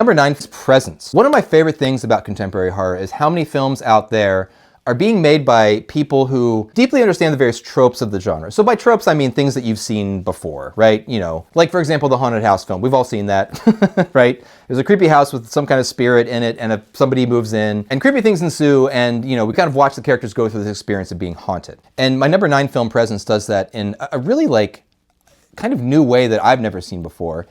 Number 9 is presence. One of my favorite things about contemporary horror is how many films out there are being made by people who deeply understand the various tropes of the genre. So by tropes, I mean things that you've seen before, right? You know, like for example, the haunted house film. We've all seen that, right? There's a creepy house with some kind of spirit in it, and somebody moves in, and creepy things ensue, and you know, we kind of watch the characters go through this experience of being haunted. And my number 9 film, Presence, does that in a really kind of new way that I've never seen before,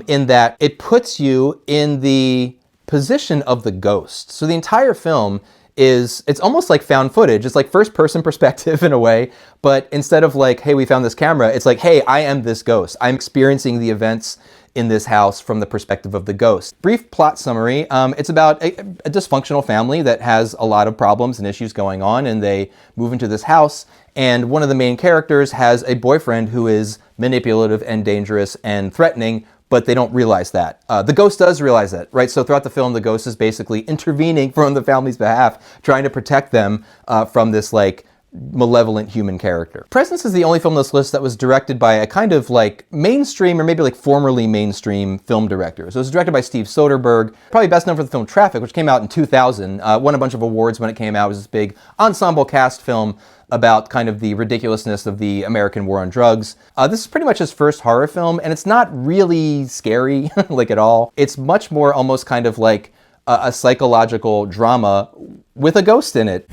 in that it puts you in the position of the ghost. So the entire film it's almost like found footage. It's like first person perspective in a way, but instead of like, hey, we found this camera, it's like, hey, I am this ghost. I'm experiencing the events in this house from the perspective of the ghost. Brief plot summary. It's about a dysfunctional family that has a lot of problems and issues going on, and they move into this house, and one of the main characters has a boyfriend who is manipulative and dangerous and threatening, but they don't realize that. The ghost does realize that, right? So throughout the film, the ghost is basically intervening from the family's behalf, trying to protect them from this like malevolent human character. Presence is the only film on this list that was directed by a kind of like mainstream, or maybe like formerly mainstream film director. So it was directed by Steve Soderbergh, probably best known for the film Traffic, which came out in 2000, won a bunch of awards when it came out. It was this big ensemble cast film about kind of the ridiculousness of the American war on drugs. This is pretty much his first horror film, and it's not really scary, like at all. It's much more almost kind of like a psychological drama with a ghost in it.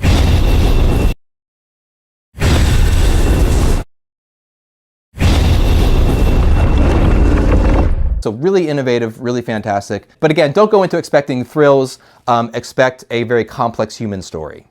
So really innovative, really fantastic. But again, don't go into expecting thrills, expect a very complex human story.